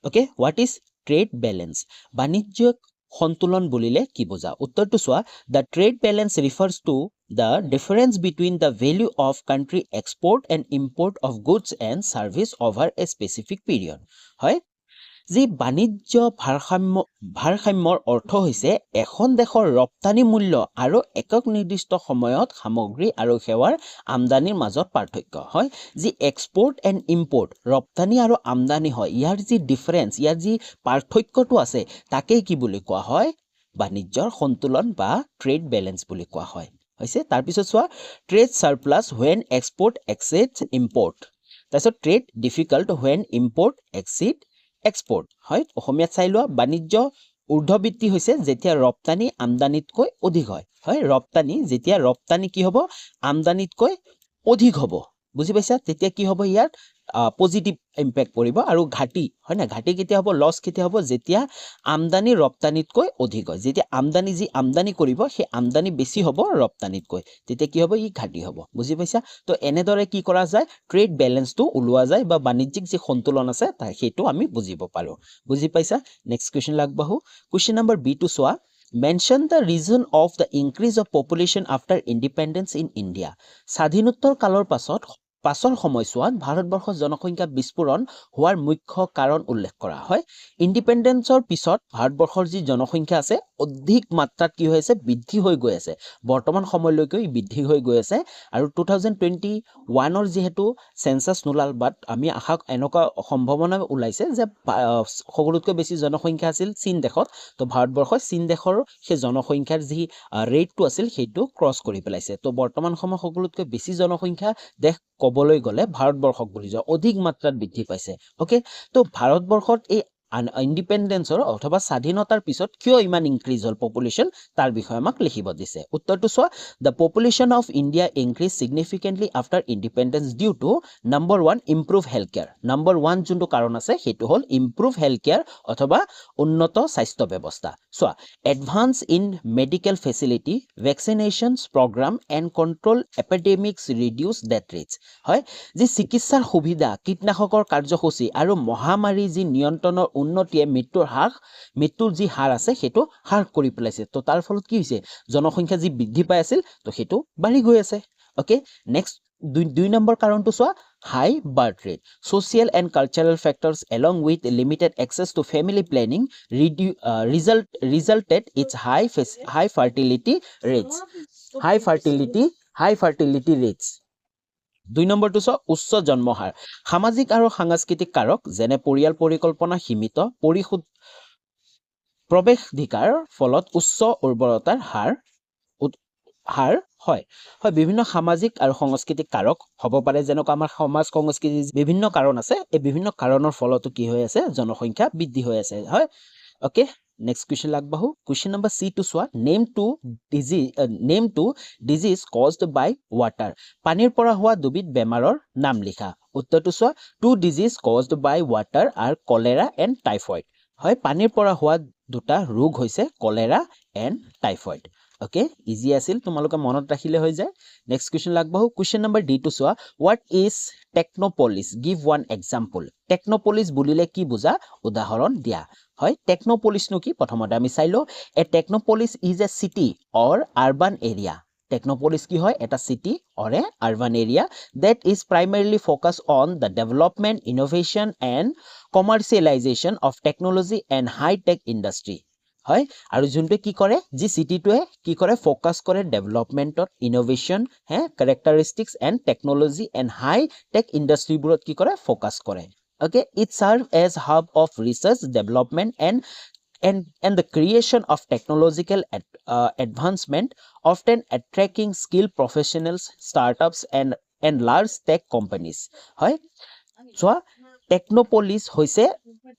Okay, what is trade balance? বাণিজ্যিক সন্তুলন বুলিলে কি বুজা? উত্তৰটো চোৱা, the trade balance refers to the difference between the value of country export and import of goods and service over a specific period. হয়, যি বাণিজ্য ভাৰসাম্যৰ অৰ্থ হৈছে এখন দেশৰ ৰপ্তানি মূল্য আৰু একক নিৰ্দিষ্ট সময়ত সামগ্ৰী আৰু সেৱাৰ আমদানিৰ মাজত পাৰ্থক্য। হয়, যি এক্সপোৰ্ট এণ্ড ইম্পোৰ্ট ৰপ্তানি আৰু আমদানি হয়, ইয়াৰ যি ডিফাৰেন্স, ইয়াৰ যি পাৰ্থক্যটো আছে, তাকেই কি বুলি কোৱা হয়? বাণিজ্যৰ সন্তুলন বা ট্ৰেড বেলেঞ্চ বুলি কোৱা হয়। হৈছে, তাৰপিছত চোৱা, trade surplus when export exceeds import। তাৰপিছত trade difficult when import exceed export. হয়, অসমীয়াত চাই লোৱা, বাণিজ্য ঊৰ্ধ্ববৃত্তি হৈছে যেতিয়া ৰপ্তানি আমদানিতকৈ অধিক হয়। হয়, ৰপ্তানি যেতিয়া ৰপ্তানি কি হ'ব? আমদানিতকৈ অধিক হ'ব। বুজি পাইছা? তেতিয়া কি হ'ব? ইয়াত পজিটিভ ইম্পেক্ট পৰিব। আৰু ঘাটি, হয় না, ঘাটি কেতিয়া হ'ব? লছ কেতিয়া হ'ব? যেতিয়া আমদানি ৰপ্তানিতকৈ অধিক হয়। যেতিয়া যি আমদানি কৰিব, সেই আমদানি বেছি হ'ব ৰপ্তানিতকৈ, তেতিয়া কি হ'ব? ই ঘাটি হ'ব। বুজি পাইছা? তো এনেদৰে কি কৰা যায়? ট্ৰেড বেলেঞ্চটো ওলোৱা যায় বা বাণিজ্যিক যি সন্তুলন আছে সেইটো আমি বুজিব পাৰো। বুজি পাইছা? নেক্সট কুৱেশ্যন আগবাঢ়ো। কুৱেশ্যন নম্বৰ বি টো চোৱা, mention the reason of the increase of population after independence in India। স্বাধীনোত্তৰ কালৰ পাছৰ সময়ছোৱাত ভাৰতবৰ্ষৰ জনসংখ্যা বিস্ফোৰণ হোৱাৰ মুখ্য কাৰণ উল্লেখ কৰা হয়। ইণ্ডিপেণ্ডেন্সৰ পিছত ভাৰতবৰ্ষৰ যি জনসংখ্যা আছে, অধিক মাত্ৰাত কি হৈ আছে? বৃদ্ধি হৈ গৈ আছে। বৰ্তমান সময়লৈকে বৃদ্ধি হৈ গৈ আছে। আৰু 2021 যিহেতু সেন্সাস নোলাল, বাট আমি আশা এনেকুৱা সম্ভাৱনা ওলাইছে যে সকলোতকৈ বেছি জনসংখ্যা আছিল চীন দেশত। তো ভাৰতবৰ্ষই চীন দেশৰ সেই জনসংখ্যাৰ যি ৰেটটো আছিল, সেইটো ক্ৰছ কৰি পেলাইছে। তো বৰ্তমান সময়ত সকলোতকৈ বেছি জনসংখ্যা দেশ ক'বলৈ গ'লে ভাৰতবৰ্ষক বুলি যোৱা, অধিক মাত্ৰাত বৃদ্ধি পাইছে। অ'কে, তো ভাৰতবৰ্ষত এই ইণ্ডিপেণ্ডেন্সৰ অথবা স্বাধীনতাৰ পিছত কিয় ইমান ইনক্ৰিজ হ'ল পপুলেশ্যন, তাৰ বিষয়ে আমাক লিখিব দিছে। উত্তৰটো চোৱা, the population of India increase significantly after independence due to number 1 improve health care. Number 1 যোনটো কাৰণ আছে, সেইটো হ'ল ইম্প্ৰুভ হেল্থ কেয়াৰ অথবা উন্নত স্বাস্থ্য ব্যৱস্থা। চোৱা, advance in medical facility, vaccinations programme and control epidemics reduce death rates. হয়, যি চিকিৎসাৰ সুবিধা, কীটনাশকৰ কাৰ্যসূচী আৰু মহামাৰী যি নিয়ন্ত্ৰণৰ উন্নতিয়ে মৃত্যুৰ যি হাৰ আছে, সেইটো হ্ৰাস কৰি পেলাইছে। তো তাৰ ফলত কি হৈছে? জনসংখ্যা যি বৃদ্ধি পাই আছিল, তো সেইটো বাঢ়ি গৈ আছে। অ'কে, নেক্সট দুই নম্বৰ কাৰণটো চোৱা, high birth rate, social and cultural factors along with limited access to family planning resulted its high fertility rates। high fertility rates। 2 নম্বৰটো চোৱা, উচ্চ জন্মহাৰ, সামাজিক আৰু সাংস্কৃতিক কাৰক যেনে পৰিয়াল পৰিকল্পনা সীমিত প্ৰৱেশাধিকাৰৰ ফলত উচ্চ উৰ্বৰতাৰ হাৰ হয়। বিভিন্ন সামাজিক আৰু সাংস্কৃতিক কাৰক হ'ব পাৰে, যেনেকুৱা আমাৰ সমাজ সংস্কৃতিৰ বিভিন্ন কাৰণ আছে। এই বিভিন্ন কাৰণৰ ফলতো কি হৈ আছে? জনসংখ্যা বৃদ্ধি হৈ আছে। হয়, অ'কে, নেক্সট কুৱেশ্যন আগবাঢ়ো। কুৱেশ্যন নম্বৰ চি টো চোৱা, name two disease caused by water. পানীৰ পৰা হোৱা দুবিধ বেমাৰৰ নাম লিখা। উত্তৰটো চোৱা, 2 disease caused by water are cholera and typhoid. হয়, পানীৰ পৰা হোৱা দুটা ৰোগ হৈছে cholera and typhoid. Okay, easy আছিল, তোমালোকে মনত ৰাখিলে হৈ যায়। নেক্সট কুৱেশ্যন আগবাঢ়ো। কুৱেশ্যন নম্বৰ ডি টো চোৱা, what is technopolis? Give one example. Technopolis বুলিলে কি বুজা? উদাহৰণ দিয়া। হয়, টেকন'পলিছনো কি? প্ৰথমতে আমি চাই লওঁ। A technopolis is a city or urban area. Technopolis কি হয়? এটা city or a urban area that is primarily focused on the development, innovation and commercialization of technology and high-tech industry। হয়, আৰু যোনটোৱে কি কৰে? যি চিটিটোৱে কি কৰে? ফ'কাছ কৰে ডেভেলপমেণ্টত, innovation, characteristics and technology and high tech ইণ্ডাষ্ট্ৰীবোৰত কি কৰে? ফ'কাছ কৰে। Okay, it serve as hub of research development and the creation of technological advancement, often attracting skilled professionals, startups and large tech companies। হয়, চোৱা, টেকন'পলিছ হৈছে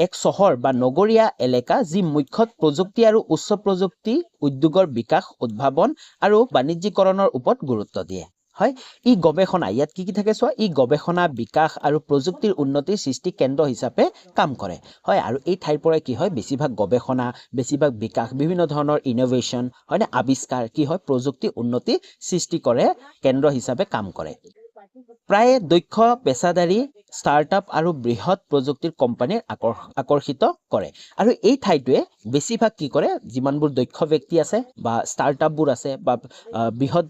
এক চহৰ বা নগৰীয়া এলেকা যি মুখ্যত প্ৰযুক্তি আৰু উচ্চ প্ৰযুক্তি উদ্যোগৰ বিকাশ, উদ্ভাৱন আৰু বাণিজ্যিকৰণৰ ওপৰত গুৰুত্ব দিয়ে। হয়, ই গৱেষণা, ইয়াত কি থাকে চোৱা, ই গৱেষণা, বিকাশ আৰু প্ৰযুক্তিৰ উন্নতিৰ সৃষ্টি কেন্দ্ৰ হিচাপে কাম কৰে। হয়, আৰু এই ঠাইৰ পৰাই কি হয়? বেছিভাগ গৱেষণা, বেছিভাগ বিকাশ, বিভিন্ন ধৰণৰ ইনোভেশ্যন, হয়নে, আৱিষ্কাৰ কি হয়? প্ৰযুক্তি উন্নতি সৃষ্টি কৰে, কেন্দ্ৰ হিচাপে কাম কৰে। প্ৰায় দক্ষ পেছাদাৰী ষ্টাৰ্টআপ আৰু বৃহৎ প্ৰযুক্তিৰ কোম্পানীৰ আকৰ্ষিত কৰে আৰু এই ঠাইটোৱে বেছিভাগ কি কৰে যিমানবোৰ দক্ষ ব্যক্তি আছে বা ষ্টাৰ্টআপবোৰ আছে বা বৃহৎ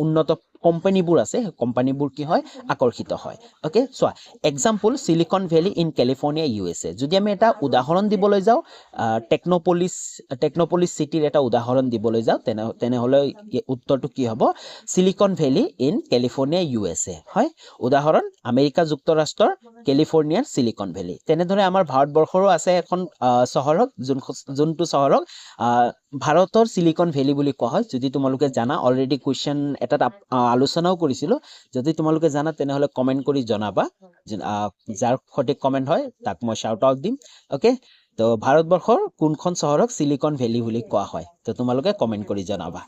উন্নত কোম্পানীবোৰ আছে কোম্পানীবোৰ কি হয় আকৰ্ষিত হয় ওকে চোৱা example Silicon Valley in California USA যদি আমি এটা উদাহৰণ দিবলৈ যাওঁ টেকনোপলিস সিটিৰ এটা উদাহৰণ দিবলৈ যাওঁ তেনেহলে উত্তৰটো কি হ'ব Silicon Valley in California USA হয় উদাহৰণ আমেৰিকা যুক্তৰাষ্ট্ৰৰ কেলিফৰ্নিয়াৰ সিলিকন ভেলি তেনেদৰে আমাৰ ভাৰতবৰ্ষৰো আছে এখন চহৰক যোনটো চহৰক ভাৰতৰ সিলিকন ভেলি বুলি কোৱা হয় যদি তোমালোকে জানা অলৰেডি কোৱেশ্চন এটাত আলোচনাও কৰিছিলো যদি তোমালোকে জানা তেনেহলে কমেন্ট কৰি জনাবা যাৰ সঠিক কমেন্ট হয় তাক মই শাউট আউট দিম ওকে তো ভাৰতবৰ্ষৰ কোনখন চহৰক সিলিকন ভেলি বুলি কোৱা হয় তো তোমালোকে কমেন্ট কৰি জনাবা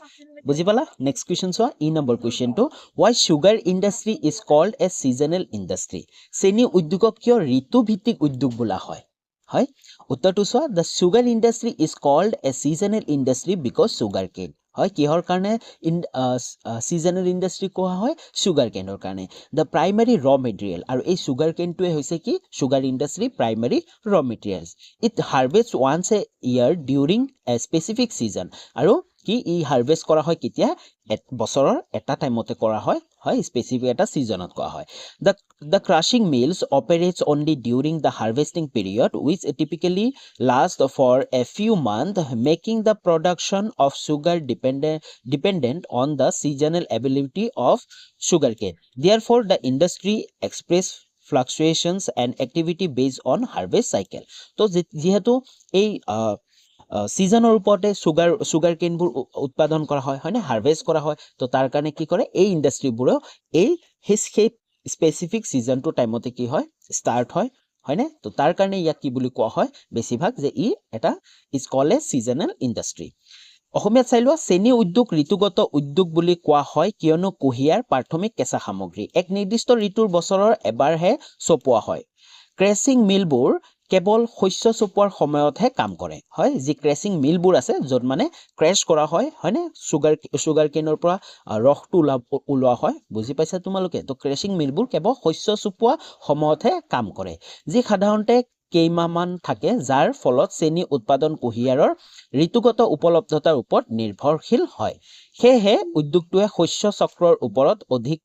বুজি পালা নেক্সট কোৱেশ্চন চোৱা ই number কোৱেশ্চনটো why sugar industry is called a seasonal industry চেনি উদ্যোগক কিয় ঋতু ভিত্তিক উদ্যোগ বোলা হয় হয় উত্তৰটো চোৱা the sugar industry is called a seasonal industry because sugarcane হয় কিহৰ কাৰণে seasonal industry কোৱা হয় sugarcane-ৰ কাৰণে the primary raw material আৰু এই sugarcane-টোৱে হৈছে কি sugar industry primary raw materials it harvests once a year during a specific season আৰু কি ই হাৰভেস্ট কৰা হয় কেতিয়া বছৰৰ এটা টাইমতে কৰা হয় হয় স্পেসিফিক এটা সিজনত কোৱা হয় the crushing mills operates only during the harvesting period which typically lasts for a few months making the production of sugar dependent on the seasonal availability of sugarcane therefore the industry express fluctuations and activity based on harvest cycle তো যেহেতু এই সিজনৰ ওপৰতে sugar কেনবোৰ উৎপাদন কৰা হয় হয়নে হাৰভেস্ট কৰা হয় তো তাৰ কাৰণে কি কৰে এই ইন্ডাস্ট্ৰিবোৰে এই সেই স্পেসিফিক সিজনটো টাইমতে কি হয় স্টাৰ্ট হয় হয়নে তো তাৰ কাৰণে ইয়াক কি বুলি কোৱা হয় বেছিভাগ যে ই এটা is called a seasonal industry অসমীয়াত চাই লোৱা চেনি উদ্যোগ ঋতুগত উদ্যোগ বুলি কোৱা হয় কিয়নো কুঁহিয়াৰ প্ৰাথমিক কেঁচা সামগ্ৰী এক নিৰ্দিষ্ট ঋতুৰ বছৰৰ এবাৰহে চপোৱা হয় ক্ৰেচিং মিলবোৰ কেৱল শস্য চপোৱাৰ সময়তহে কাম কৰে হয় যি ক্ৰেচিং মিলবোৰ আছে য'ত মানে ক্ৰেশ কৰা হয় হয়নে সুগাৰ কেনৰ পৰা ৰসটো ওলোৱা হয় বুজি পাইছা তোমালোকে তো ক্ৰেচিং মিলবোৰ কেৱল শস্য চপোৱা সময়তহে কাম কৰে যি সাধাৰণতে কেইমাহমান থাকে যাৰ ফলত চেনি উৎপাদন কুঁহিয়াৰৰ ঋতুগত উপলব্ধতাৰ ওপৰত নিৰ্ভৰশীল হয় সেয়েহে উদ্যোগটোৱে শস্য চক্ৰৰ ওপৰত অধিক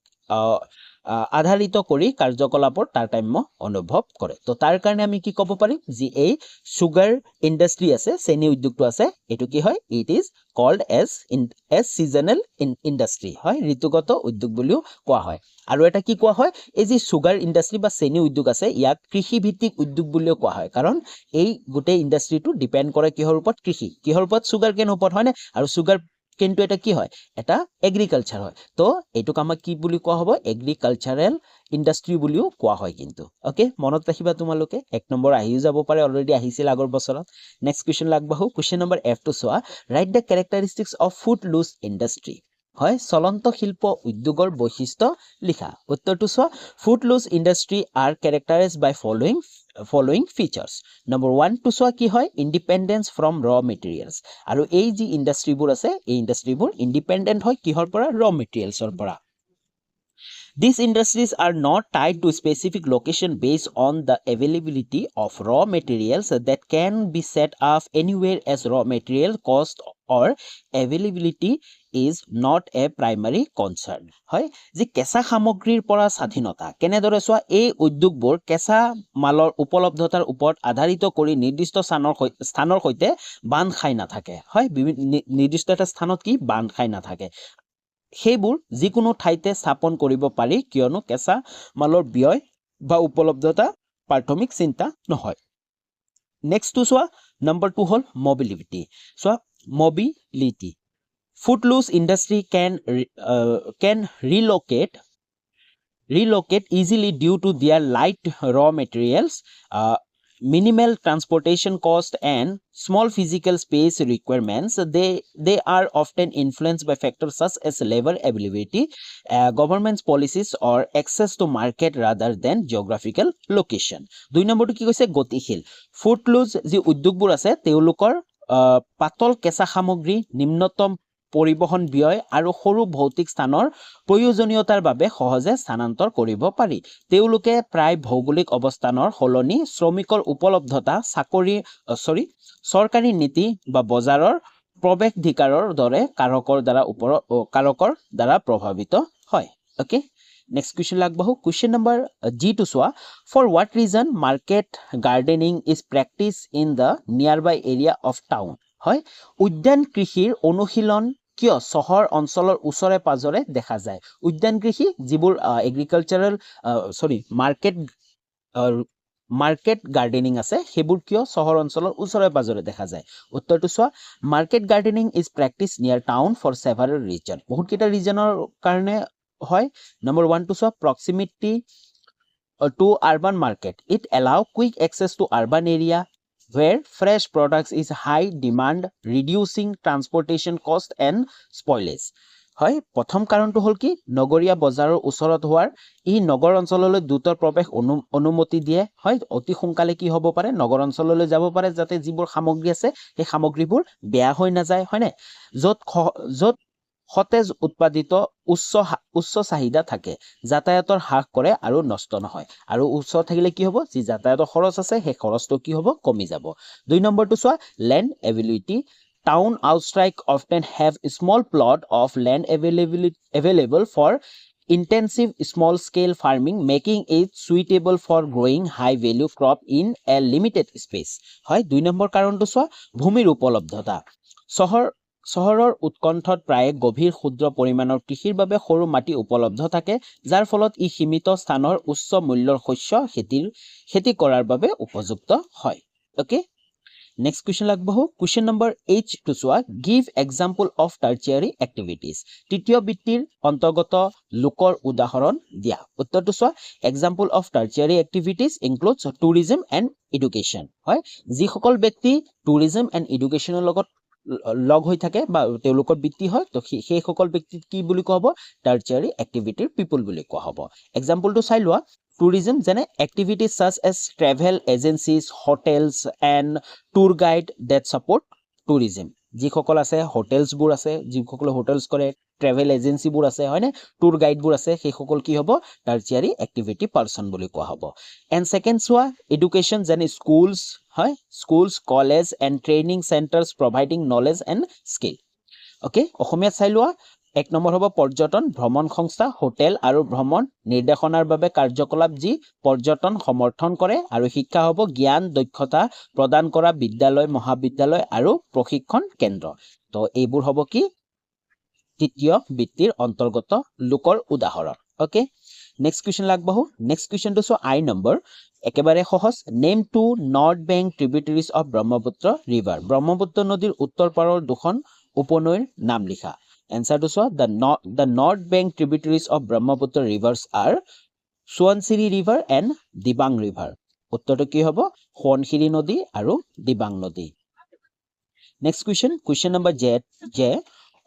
আধাৰিত কৰি কাৰ্যকলাপৰ তাৰতম্য অনুভৱ কৰে তো তাৰ কাৰণে আমি কি ক'ব পাৰিম যে এই সুগাৰ ইন্ডাস্ট্ৰি আছে চেনি উদ্যোগটো আছে এটো কি হয় it is called as seasonal industry হয় ঋতুগত উদ্যোগ বুলিও কোৱা হয় আৰু এটা কি কোৱা হয় এই যে সুগাৰ ইন্ডাস্ট্ৰি বা চেনি উদ্যোগ আছে ইয়াক কৃষি ভিত্তিক উদ্যোগ বুলিও কোৱা হয় কাৰণ এই গোটেই ইন্ডাস্ট্ৰিটো ডিপেন্ড কৰে কিহৰ ওপৰত কৃষি কিহৰ ওপৰত সুগাৰ কেন ওপৰত হয় না আৰু সুগাৰ কিন্তু এটা কি হয় এটা এগ্ৰিকালচাৰ হয় তো এটুক আমাক কি বুলি কোৱা হ'ব এগ্ৰিকালচাৰেল ইন্ডাস্ট্ৰি বুলিও কোৱা হয় কিন্তু ওকে মনত ৰাখিবা তোমালোকে এক নম্বৰ আহিও যাব পাৰে অলৰেডি আহিছিল আগৰ বছৰত নেক্সট কোৱেশ্চন লাগবাহু কোৱেশ্চন নম্বৰ F টো চোৱা write the characteristics of footloose industry হয় চলন্ত শিল্প উদ্যোগৰ বৈশিষ্ট্য লিখা উত্তৰটো চোৱা footloose industry are characterized by following features number 1 to চোৱা কি হয় ইন্ডিপেন্ডেন্স ফ্ৰম ৰ মেটেৰিয়েলছ আৰু এই যি ইন্ডাস্ট্ৰিবোৰ আছে এই ইন্ডাস্ট্ৰিবোৰ ইন্ডিপেন্ডেন্ট হয় কিহৰ পৰা ৰ মেটেৰিয়েলছৰ পৰা These industries are not tied to specific location based on the availability of raw materials that can be set up anywhere as raw material cost or availability is not a primary concern. হয় যে কেঁচা সামগ্ৰীৰ পৰা স্বাধীনতা কেনেদৰে চোৱা এই উদ্যোগবোৰ কেঁচা মালৰ উপলব্ধতাৰ ওপৰত আধাৰিত কৰি নিৰ্দিষ্ট স্থানৰ সৈতে বান্ধ খাই নাথাকে হয় নিৰ্দিষ্ট এটা স্থানত কি বান্ধ খাই নাথাকে সেইবোৰ যিকোনো ঠাইতে স্থাপন কৰিব পাৰি কিয়নো কেঁচা মালৰ ব্যয় বা উপলব্ধতা প্ৰাথমিক চিন্তা নহয় নেক্সট টু চোৱা নম্বৰ 2 হল মোবিলিটি চোৱা mobility footloose industry can relocate easily due to their light raw materials minimal transportation cost and small physical space requirements they are often influenced by factors such as labor availability government's policies or access to market rather than geographical location দুই নম্বৰটো কি কৈছে গতিশীল food loose যি উদ্যোগবোৰ আছে তেওঁলোকৰ পাতল কেঁচা সামগ্ৰী নিম্নতম পৰিবহন ব্যয় আৰু সৰু ভৌতিক স্থানৰ প্ৰয়োজনীয়তাৰ বাবে সহজে স্থানান্তৰ কৰিব পাৰি তেওঁলোকে প্ৰায় ভৌগোলিক অৱস্থানৰ সলনি শ্ৰমিকৰ উপলব্ধতা চৰকাৰী নীতি বা বজাৰৰ প্ৰৱেশাধিকাৰৰ দৰে কাৰকৰ দ্বাৰা প্ৰভাৱিত হয় ওকে নেক্সট কুৱেশ্যন আগবাঢ়ো কুৱেশ্যন নম্বৰ G2 চোৱা for what reason market gardening is practiced in the nearby area of town হয় উদ্যান কৃষিৰ অনুশীলন কিয় চহৰ অঞ্চলৰ ওচৰে পাজৰে দেখা যায় উদ্যান কৃষি যিবোৰ এগ্ৰিকালচাৰাল মাৰ্কেট গাৰ্ডেনিং আছে সেইবোৰ কিয় চহৰ অঞ্চলৰ ওচৰে পাজৰে দেখা যায় উত্তৰটো চোৱা মাৰ্কেট গাৰ্ডেনিং ইজ প্ৰেক্টিচ নিয়াৰ টাউন ফৰ সেভাৰেল ৰিজন বহুত কেইটা ৰিজনৰ কাৰণে হয় number 1 to proximity to urban market it allow quick access to urban area where fresh products is high demand reducing transportation cost and spoilage হয় প্ৰথম কাৰণটো হল কি নগৰীয়া বজাৰৰ ওচৰত হোৱাৰ ই নগৰ অঞ্চললৈ দ্ৰুতৰ প্ৰৱেশ অনুমতি দিয়ে হয় অতি সোনকালে কি হ'ব পাৰে নগৰ অঞ্চললৈ যাব পাৰে যাতে যিবোৰ সামগ্ৰী আছে সেই সামগ্ৰীবোৰ বেয়া হৈ নাযায় হয়নে য'ত সতেজ উৎপাদিত উচ্চ চাহিদা থাকে যাতায়াতৰ হ্ৰাস কৰে আৰু নষ্ট নহয় আৰু উচ্চ থাকিলে কি হ'ব যি যাতায়াতৰ খৰচ আছে সেই খৰচটো কি হ'ব কমি যাব দুই নম্বৰটো চোৱা land ability town outstrike often have a small plot of land available for intensive small scale farming making it suitable for growing high value crop in a limited space হয় দুই নম্বৰ কাৰণটো চোৱা ভূমিৰ উপলব্ধতা চহৰৰ উৎকণ্ঠত প্ৰায় গভীৰ ক্ষুদ্ৰ পৰিমাণৰ কৃষিৰ বাবে সৰু মাটি উপলব্ধ থাকে যাৰ ফলত ই সীমিত স্থানৰ উচ্চ মূল্যৰ শস্য খেতি কৰাৰ বাবে উপযুক্ত হয় ওকে নেক্সট কুৱেশ্যন আগবাঢ়ো কুৱেশ্যন নম্বৰ H2 চোৱা give example of tertiary activities তৃতীয় বৃত্তিৰ অন্তৰ্গত লোকৰ উদাহৰণ দিয়া উত্তৰটো চোৱা example of tertiary activities includes tourism and education হয় যিসকল ব্যক্তি টুৰিজম এণ্ড এডুকেশ্যনৰ লগত লগ হৈ থাকে বা তেওঁলোকৰ বৃত্তি হয় তো সেই সকল ব্যক্তি কি বুলি কোৱা হ'ব টাৰ্চিয়াৰী এক্টিভিটিৰ পিপল বুলি কোৱা হ'ব এক্সাম্পলটো চাই লোৱা tourism যেনে activities such as travel agencies hotels and tour guide that support tourism যিসকল আছে হোটেলছ বোৰ আছে যিসকল হোটেলছ কৰে ট্ৰেভেল এজেন্সি বোৰ আছে হয়নে টুৰ গাইড বোৰ আছে সেই সকল কি হ'ব টাৰ্চিয়াৰী এক্টিভিটি পাৰসন বুলি কোৱা হ'ব এণ্ড সেকেন্ড চোৱা এডুকেশ্যন যেনে schools college and training centres providing knowledge and skill okay অসমীয়াত চাই লোৱা এক নম্বৰ হ'ব পৰ্যটন ভ্ৰমণ সংস্থা হোটেল আৰু ভ্ৰমণ নিৰ্দেশনাৰ বাবে কাৰ্যকলাপ যি পৰ্যটন সমৰ্থন কৰে আৰু শিক্ষা হ'ব জ্ঞান দক্ষতা প্ৰদান কৰা বিদ্যালয় মহাবিদ্যালয় আৰু প্ৰশিক্ষণ কেন্দ্ৰ তো এইবোৰ হ'ব কি তৃতীয় বৃত্তিৰ অন্তৰ্গত লোকৰ উদাহৰণ ওকে নেক্সট কুৱেশ্যন আগবাঢ়ো নেক্সট কুৱেশ্যনটো চোৱা আই নম্বৰ একেবাৰে সহজ name two north bank tributaries of Brahmaputra river Brahmaputra নদীৰ উত্তৰ পাৰৰ দুখন উপনৈৰ নাম লিখা Answer to so the north bank tributaries of Brahmaputra rivers are Suansiri river and Dibang river. উত্তৰটো কি হ'ব সোৱণশিৰি নদী আৰু দিবাং নদী Next question number J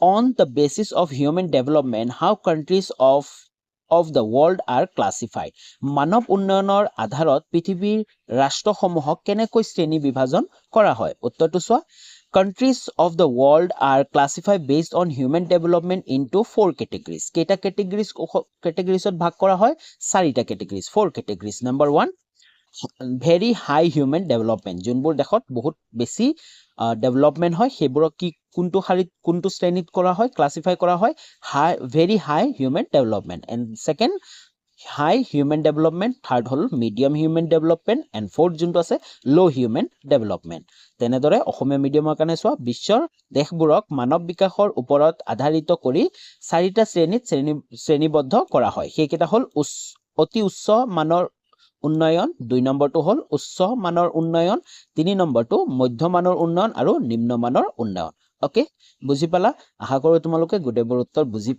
on the basis of human development how countries of the world are classified মানৱ উন্নয়নৰ আধাৰত পৃথিৱীৰ ৰাষ্ট্ৰসমূহক কেনেকৈ শ্ৰেণী বিভাজন কৰা হয় উত্তৰটো চোৱা Countries of the world are classified based on human development into 4 categories. Keita categories bhag kora hoy 4 categories 4 categories. Number 1 very high human development. Junbur dekhot bahut besi development hoy heburok ki kuntu shrenit kora hoy classify kora hoy very high human development and second high human development third hol medium human development and fourth junto ase low human development তেনেদৰে অসমীয়া মিডিয়ামৰ কাৰণে চোৱা বিশ্বৰ দেশবোৰক মানৱ বিকাশৰ ওপৰত আধাৰিত কৰি চাৰিটা শ্ৰেণীবদ্ধ কৰা হয় সেইকেইটা হল অতি উচ্চ মানৰ উন্নয়ন দুই নম্বৰটো হল উচ্চ মানৰ উন্নয়ন তিনি নম্বৰটো মধ্যমানৰ উন্নয়ন আৰু নিম্ন মানৰ উন্নয়ন ওকে বুজি পালা আশা কৰো তোমালোকে গোটেইবোৰ উত্তৰ বুজি